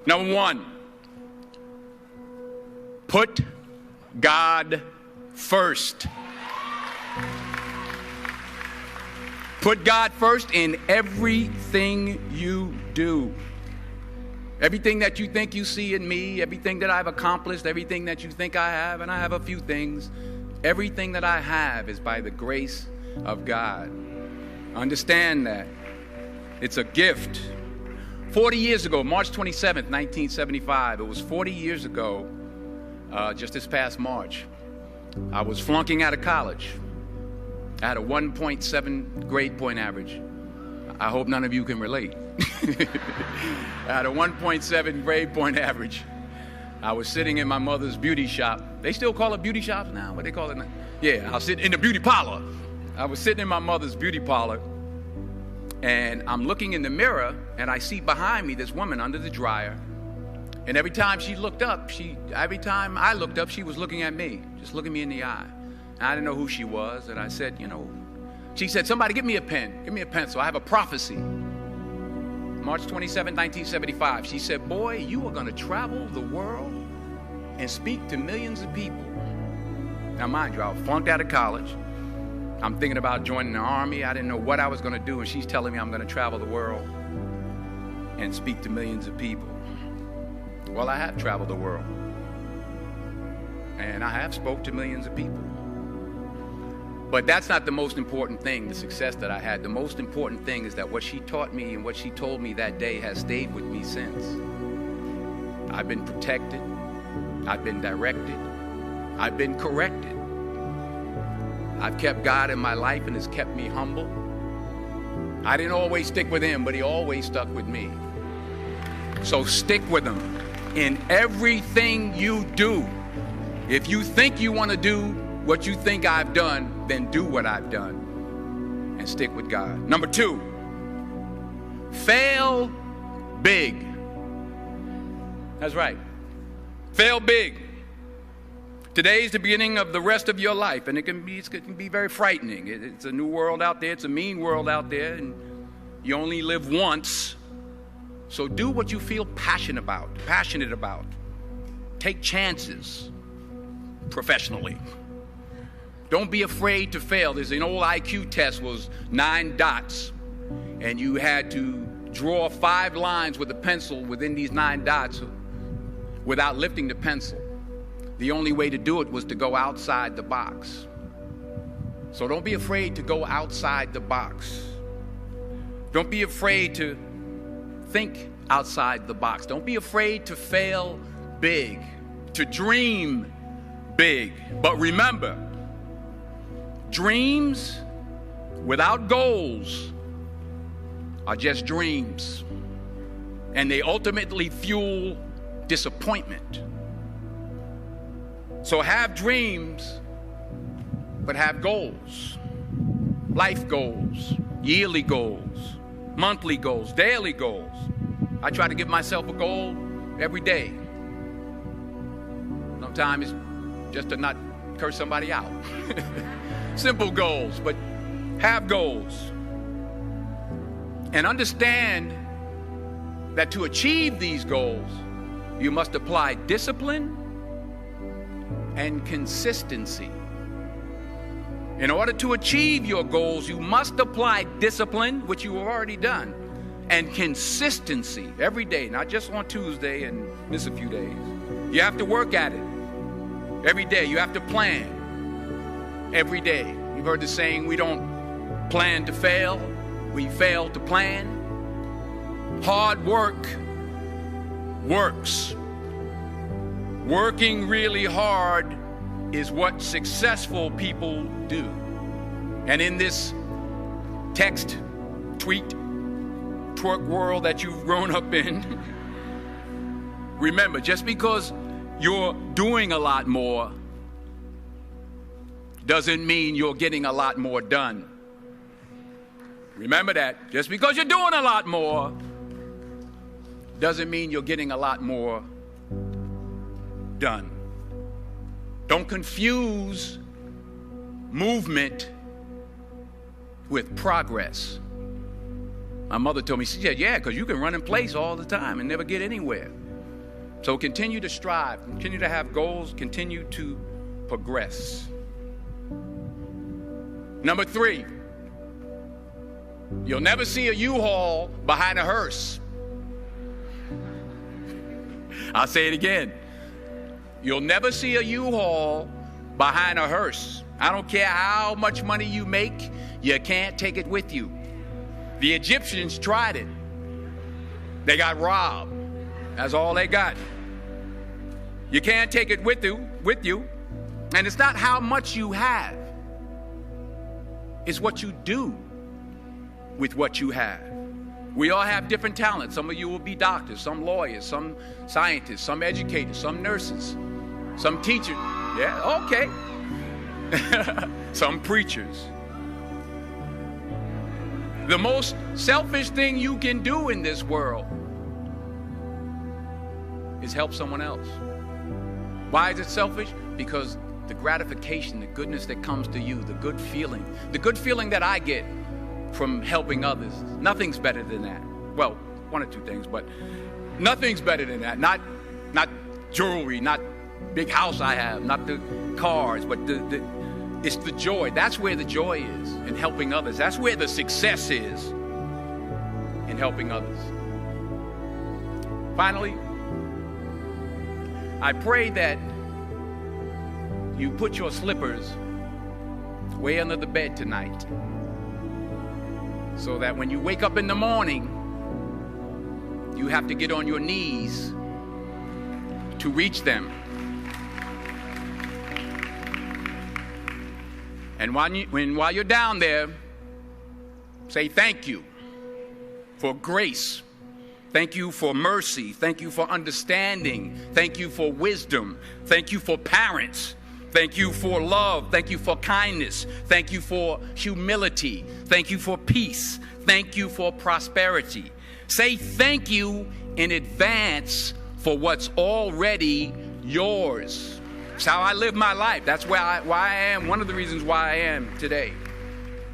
Number one, put God first. Put God first in everything you do. Everything that you think you see in me, everything that I've accomplished, everything that you think I have, and I have a few things, everything that I have is by the grace of God. Understand that. It's a gift. 40 years ago, March 27th, 1975, it was 40 years ago, just this past March, I was flunking out of college. I had a 1.7 grade point average. I hope none of you can relate. I had a 1.7 grade point average. I was sitting in my mother's beauty shop. They still call it beauty shops now? What they call it now? Yeah, I was sitting in the beauty parlor. I was sitting in my mother's beauty parlor, and I'm looking in the mirror, and I see behind me this woman under the dryer. And every time she looked up, every time I looked up, she was looking at me, just looking me in the eye. And I didn't know who she was, and I said, she said, somebody give me a pen, give me a pencil. I have a prophecy. March 27, 1975, she said, boy, you are going to travel the world and speak to millions of people. Now, mind you, I flunked out of college. I'm thinking about joining the army. I didn't know what I was going to do, and she's telling me I'm going to travel the world and speak to millions of people. Well, I have traveled the world, and I have spoke to millions of people. But that's not the most important thing, the success that I had. The most important thing is that what she taught me and what she told me that day has stayed with me since. I've been protected. I've been directed. I've been corrected. I've kept God in my life, and it's kept me humble. I didn't always stick with him, but he always stuck with me. So stick with him in everything you do. If you think you want to do what you think I've done, then do what I've done and stick with God. Number two, fail big. That's right. Fail big. Today is the beginning of the rest of your life, and it can be very frightening. It's a new world out there. It's a mean world out there, and you only live once. So do what you feel passionate about. Take chances professionally. Don't be afraid to fail. There's an old IQ test, was 9 dots, and you had to draw 5 lines with a pencil within these 9 dots without lifting the pencil. The only way to do it was to go outside the box. So don't be afraid to go outside the box. Don't be afraid to think outside the box. Don't be afraid to fail big, to dream big. But remember, dreams without goals are just dreams, and they ultimately fuel disappointment. So have dreams, but have goals. Life goals, yearly goals, monthly goals, daily goals. I try to give myself a goal every day. Sometimes it's just to not curse somebody out. Simple goals, but have goals. And understand that to achieve these goals, you must apply discipline and consistency. In order to achieve your goals, you must apply discipline, which you have already done, and consistency every day, not just on Tuesday and miss a few days. You have to work at it every day. You have to plan every day. You've heard the saying, we don't plan to fail, we fail to plan. Hard work works. Working really hard is what successful people do. And in this text, tweet, twerk world that you've grown up in, remember, just because you're doing a lot more doesn't mean you're getting a lot more done. Remember that. Just because you're doing a lot more doesn't mean you're getting a lot more done. Don't confuse movement with progress. My mother told me, she said, yeah, because you can run in place all the time and never get anywhere. So continue to strive, continue to have goals, continue to progress. Number 3, you'll never see a U-Haul behind a hearse. I'll say it again. You'll never see a U-Haul behind a hearse. I don't care how much money you make, you can't take it with you. The Egyptians tried it. They got robbed. That's all they got. You can't take it with you. And it's not how much you have. It's what you do with what you have. We all have different talents. Some of you will be doctors, some lawyers, some scientists, some educators, some nurses, some teachers. Yeah, okay. Some preachers. The most selfish thing you can do in this world is help someone else. Why is it selfish? Because the gratification, the goodness that comes to you, the good feeling that I get from helping others, nothing's better than that. Well, one or two things, but nothing's better than that. Not jewelry, not big house I have, not the cars, but it's the joy. That's where the joy is, in helping others. That's where the success is, in helping others. Finally, I pray that you put your slippers way under the bed tonight, so that when you wake up in the morning, you have to get on your knees to reach them. And while you're down there, say thank you for grace. Thank you for mercy. Thank you for understanding. Thank you for wisdom. Thank you for parents. Thank you for love. Thank you for kindness. Thank you for humility. Thank you for peace. Thank you for prosperity. Say thank you in advance for what's already yours. That's how I live my life. That's why I am, one of the reasons why I am today.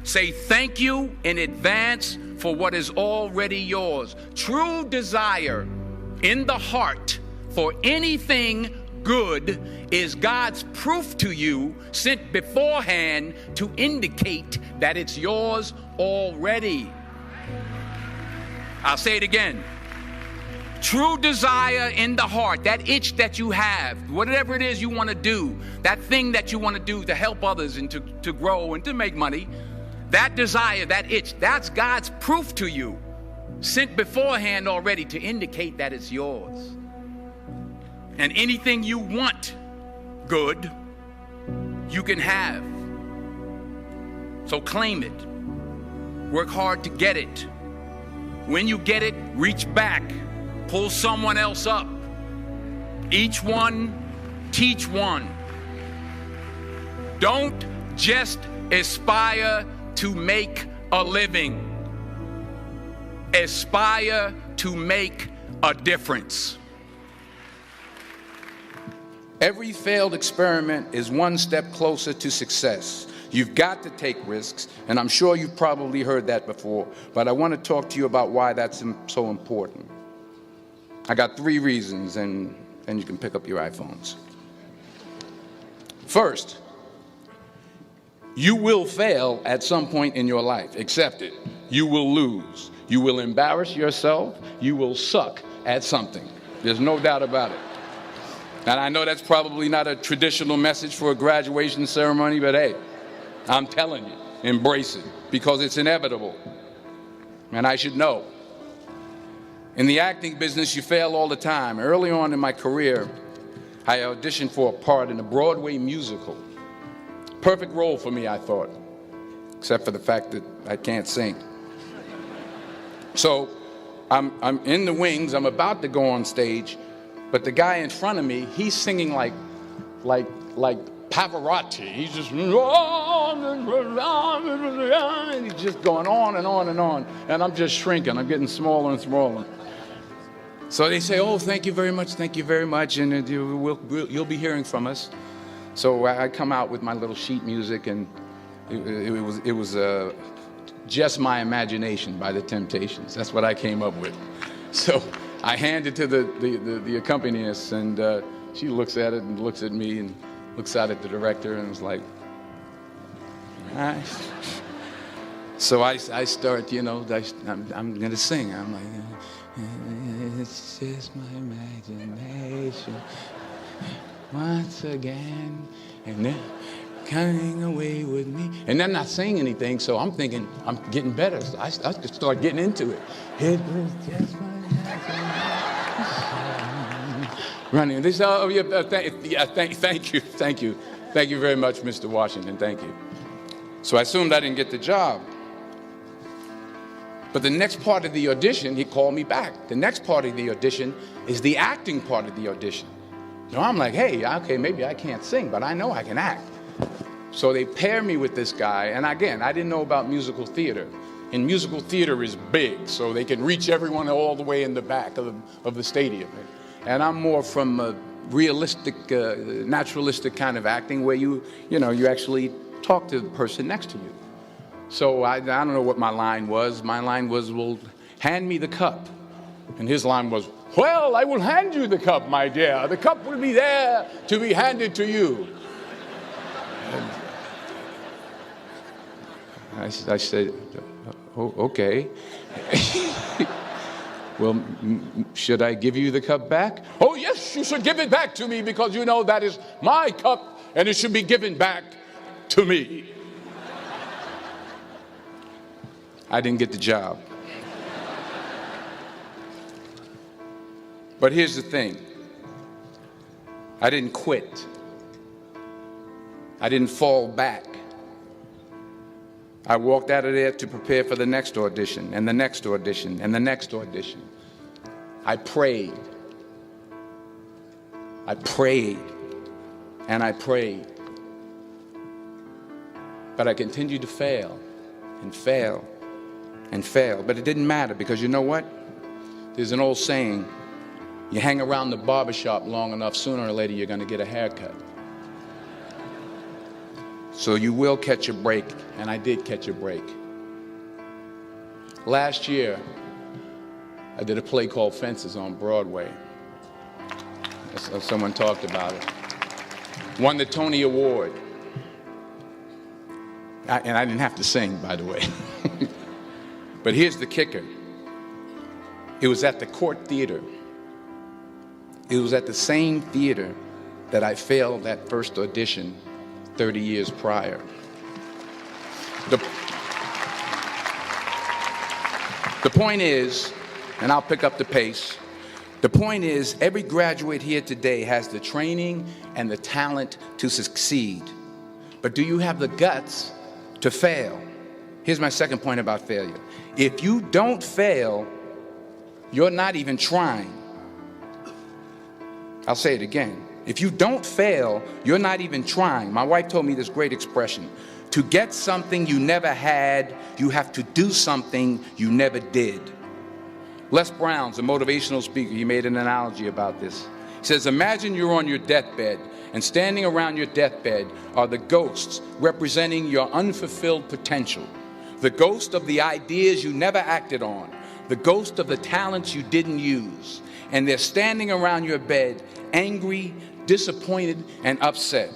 Say thank you in advance for what is already yours. True desire in the heart for anything good is God's proof to you, sent beforehand to indicate that it's yours already. I'll say it again. True desire in the heart, that itch that you have, whatever it is you want to do, that thing that you want to do to help others and to grow and to make money, that desire, that itch, that's God's proof to you, sent beforehand already to indicate that it's yours. And anything you want good, you can have. So claim it. Work hard to get it. When you get it, reach back. Pull someone else up. Each one, teach one. Don't just aspire to make a living. Aspire to make a difference. Every failed experiment is one step closer to success. You've got to take risks, and I'm sure you've probably heard that before, but I want to talk to you about why that's so important. I got 3 reasons, and you can pick up your iPhones. First, you will fail at some point in your life. Accept it. You will lose. You will embarrass yourself. You will suck at something. There's no doubt about it. And I know that's probably not a traditional message for a graduation ceremony, but hey, I'm telling you, embrace it, because it's inevitable. And I should know. In the acting business, you fail all the time. Early on in my career, I auditioned for a part in a Broadway musical. Perfect role for me, I thought, except for the fact that I can't sing. So I'm in the wings. I'm about to go on stage, but the guy in front of me, he's singing like Pavarotti. He's just, and he's just going on and on and on. And I'm just shrinking. I'm getting smaller and smaller. So they say, oh, thank you very much, and you'll be hearing from us. So I come out with my little sheet music, and it was Just My Imagination by The Temptations. That's what I came up with. So I hand it to the accompanist, and she looks at it and looks at me and looks out at the director and was like, all right. So I start, I'm going to sing. I'm like, it's just my imagination once again, and they're coming away with me. And they're not saying anything, so I'm thinking I'm getting better. So I start getting into it. It was just my imagination. Running. They say, oh, yeah, thank you. Thank you very much, Mr. Washington. Thank you. So I assumed I didn't get the job. But the next part of the audition, he called me back. The next part of the audition is the acting part of the audition. So I'm like, hey, okay, maybe I can't sing, but I know I can act. So they pair me with this guy, and again, I didn't know about musical theater. And musical theater is big, so they can reach everyone all the way in the back of the stadium. And I'm more from a realistic, naturalistic kind of acting where you actually talk to the person next to you. So I don't know what my line was. My line was, well, hand me the cup. And his line was, well, I will hand you the cup, my dear. The cup will be there to be handed to you. I said, oh, okay. Well, should I give you the cup back? Oh, yes, you should give it back to me because you know that is my cup and it should be given back to me. I didn't get the job. But here's the thing. I didn't quit. I didn't fall back. I walked out of there to prepare for the next audition, and the next audition, and the next audition. I prayed. I prayed, and I prayed. But I continued to fail, and fail, and fail. But it didn't matter, because you know what? There's an old saying, you hang around the barbershop long enough, sooner or later you're going to get a haircut. So you will catch a break, and I did catch a break. Last year, I did a play called Fences on Broadway. Someone talked about it. Won the Tony Award. And I didn't have to sing, by the way. But here's the kicker. It was at the Court Theater. It was at the same theater that I failed that first audition 30 years prior. The point is, and I'll pick up the pace, the point is every graduate here today has the training and the talent to succeed. But do you have the guts to fail? Here's my second point about failure. If you don't fail, you're not even trying. I'll say it again. If you don't fail, you're not even trying. My wife told me this great expression. To get something you never had, you have to do something you never did. Les Brown's a motivational speaker. He made an analogy about this. He says, imagine you're on your deathbed, and standing around your deathbed are the ghosts representing your unfulfilled potential. The ghost of the ideas you never acted on. The ghost of the talents you didn't use. And they're standing around your bed, angry, disappointed, and upset.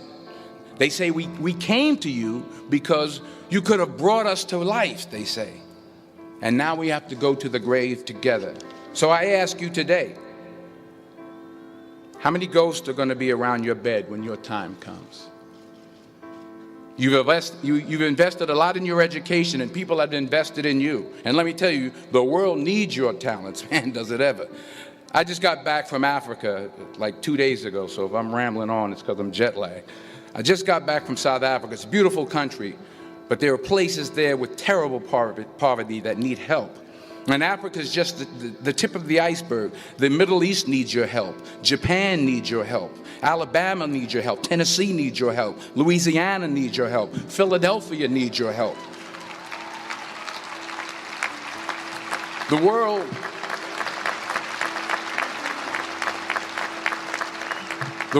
They say, we came to you because you could have brought us to life, they say. And now we have to go to the grave together. So I ask you today, how many ghosts are going to be around your bed when your time comes? You've invested a lot in your education, and people have invested in you. And let me tell you, the world needs your talents. Man, does it ever. I just got back from Africa like 2 days ago, so if I'm rambling on, it's because I'm jet lagged. I just got back from South Africa. It's a beautiful country, but there are places there with terrible poverty that need help. And Africa is just the tip of the iceberg. The Middle East needs your help. Japan needs your help. Alabama needs your help. Tennessee needs your help. Louisiana needs your help. Philadelphia needs your help. The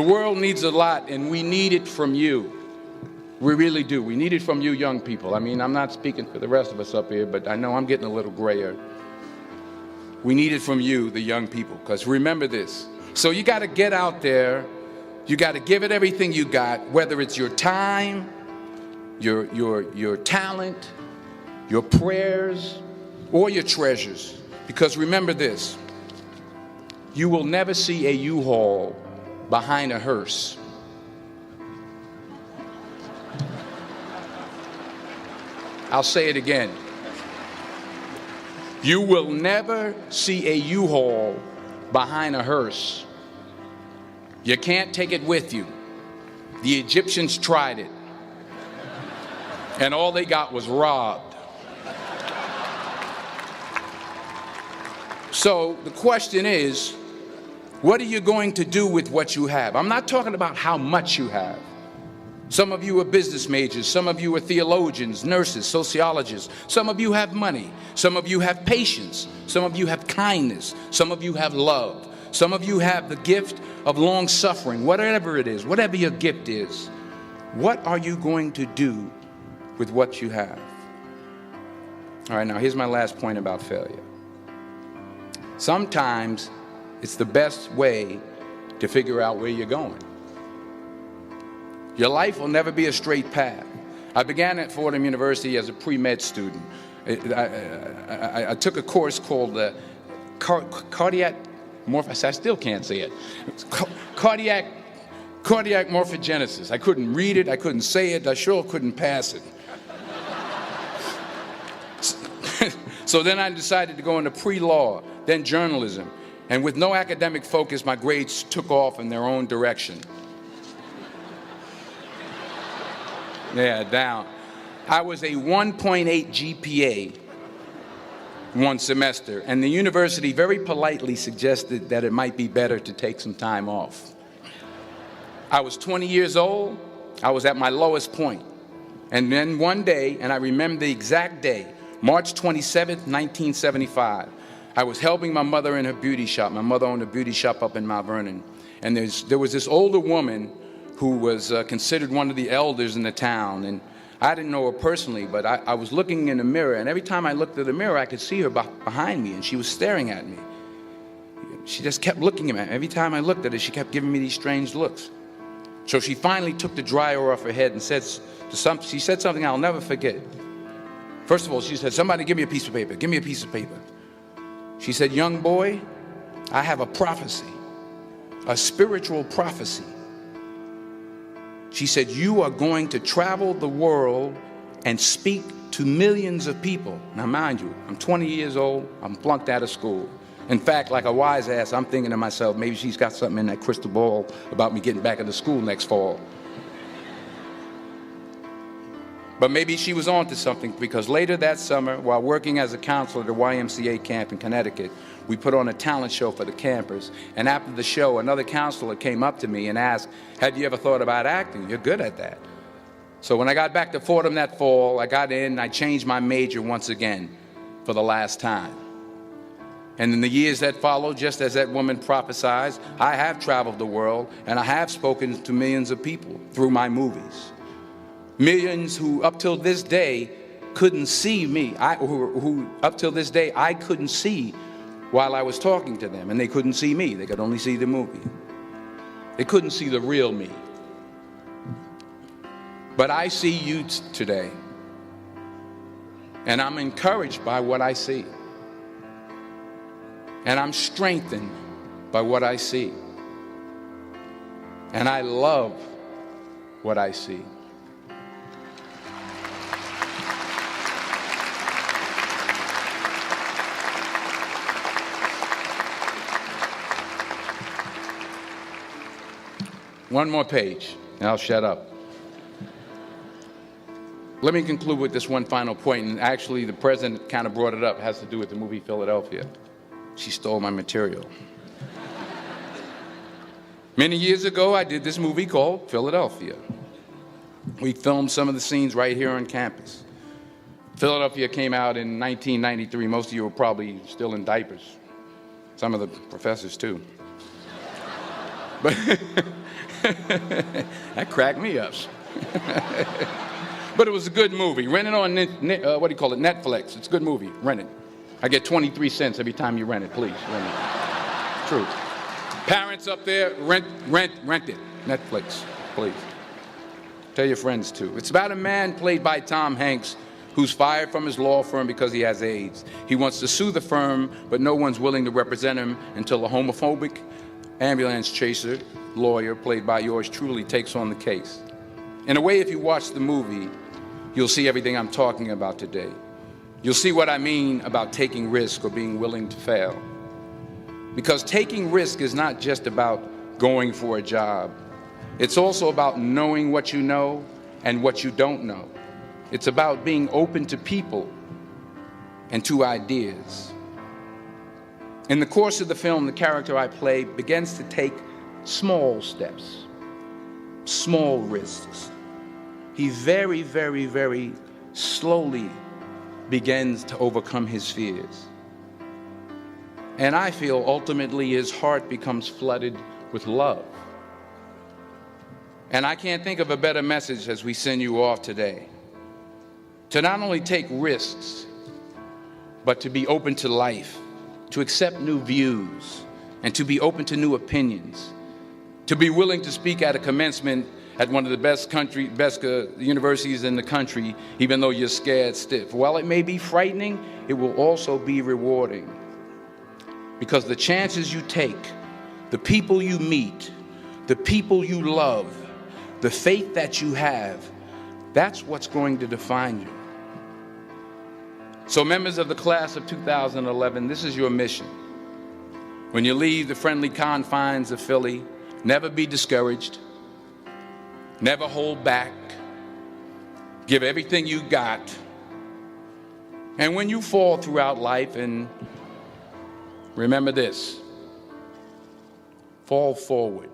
world needs a lot, and we need it from you. We really do. We need it from you young people. I mean, I'm not speaking for the rest of us up here, but I know I'm getting a little grayer. We need it from you, the young people, because remember this. So you got to get out there. You got to give it everything you got, whether it's your time, your talent, your prayers, or your treasures. Because remember this, you will never see a U-Haul behind a hearse. I'll say it again. You will never see a U-Haul behind a hearse. You can't take it with you. The Egyptians tried it, and all they got was robbed. So the question is, what are you going to do with what you have? I'm not talking about how much you have. Some of you are business majors. Some of you are theologians, nurses, sociologists. Some of you have money. Some of you have patience. Some of you have kindness. Some of you have love. Some of you have the gift of long suffering. Whatever it is, whatever your gift is, what are you going to do with what you have? All right, now here's my last point about failure. Sometimes it's the best way to figure out where you're going. Your life will never be a straight path. I began at Fordham University as a pre-med student. I took a course called cardiac morphogenesis. I still can't say it. Cardiac morphogenesis. I couldn't read it. I couldn't say it. I sure couldn't pass it. So then I decided to go into pre-law, then journalism. And with no academic focus, my grades took off in their own direction. Yeah, down. I was a 1.8 GPA one semester, and the university very politely suggested that it might be better to take some time off. I was 20 years old. I was at my lowest point. And then one day, and I remember the exact day, March 27th, 1975, I was helping my mother in her beauty shop. My mother owned a beauty shop up in Mount Vernon. And there was this older woman who was considered one of the elders in the town. And I didn't know her personally, but I was looking in the mirror, and every time I looked at the mirror, I could see her behind me, and she was staring at me. She just kept looking at me. Every time I looked at her, she kept giving me these strange looks. So she finally took the dryer off her head and she said something I'll never forget. First of all, she said, "Somebody give me a piece of paper. Give me a piece of paper." She said, "Young boy, I have a prophecy, a spiritual prophecy." She said, "You are going to travel the world and speak to millions of people." Now, mind you, I'm 20 years old. I'm flunked out of school. In fact, like a wise ass, I'm thinking to myself, maybe she's got something in that crystal ball about me getting back into school next fall. But maybe she was on to something, because later that summer, while working as a counselor at the YMCA camp in Connecticut, we put on a talent show for the campers. And after the show, another counselor came up to me and asked, "Have you ever thought about acting? You're good at that." So when I got back to Fordham that fall, I got in and I changed my major once again for the last time. And in the years that followed, just as that woman prophesied, I have traveled the world and I have spoken to millions of people through my movies. Millions who up till this day couldn't see me, who up till this day I couldn't see while I was talking to them, and they couldn't see me. They could only see the movie. They couldn't see the real me. But I see you today, and I'm encouraged by what I see. And I'm strengthened by what I see. And I love what I see. One more page, and I'll shut up. Let me conclude with this one final point, and actually the president kind of brought it up. It has to do with the movie Philadelphia. She stole my material. Many years ago, I did this movie called Philadelphia. We filmed some of the scenes right here on campus. Philadelphia came out in 1993. Most of you were probably still in diapers. Some of the professors, too. But that cracked me up. But it was a good movie. Rent it on Netflix. It's a good movie. Rent it. I get 23 cents every time you rent it, please. Rent it. True. Parents up there, rent it. Netflix, please. Tell your friends too. It's about a man played by Tom Hanks who's fired from his law firm because he has AIDS. He wants to sue the firm, but no one's willing to represent him until a homophobic ambulance chaser lawyer, played by yours truly, takes on the case. In a way, if you watch the movie, you'll see everything I'm talking about today. You'll see what I mean about taking risk or being willing to fail. Because taking risk is not just about going for a job. It's also about knowing what you know and what you don't know. It's about being open to people and to ideas. In the course of the film, the character I play begins to take small steps, small risks. He very, very, very slowly begins to overcome his fears. And I feel ultimately his heart becomes flooded with love. And I can't think of a better message as we send you off today. To not only take risks, but to be open to life, to accept new views, and to be open to new opinions, to be willing to speak at a commencement at one of the best universities in the country, even though you're scared stiff. While it may be frightening, it will also be rewarding. Because the chances you take, the people you meet, the people you love, the faith that you have, that's what's going to define you. So members of the class of 2011, this is your mission. When you leave the friendly confines of Philly, never be discouraged. Never hold back. Give everything you got. And when you fall throughout life, and remember this, fall forward.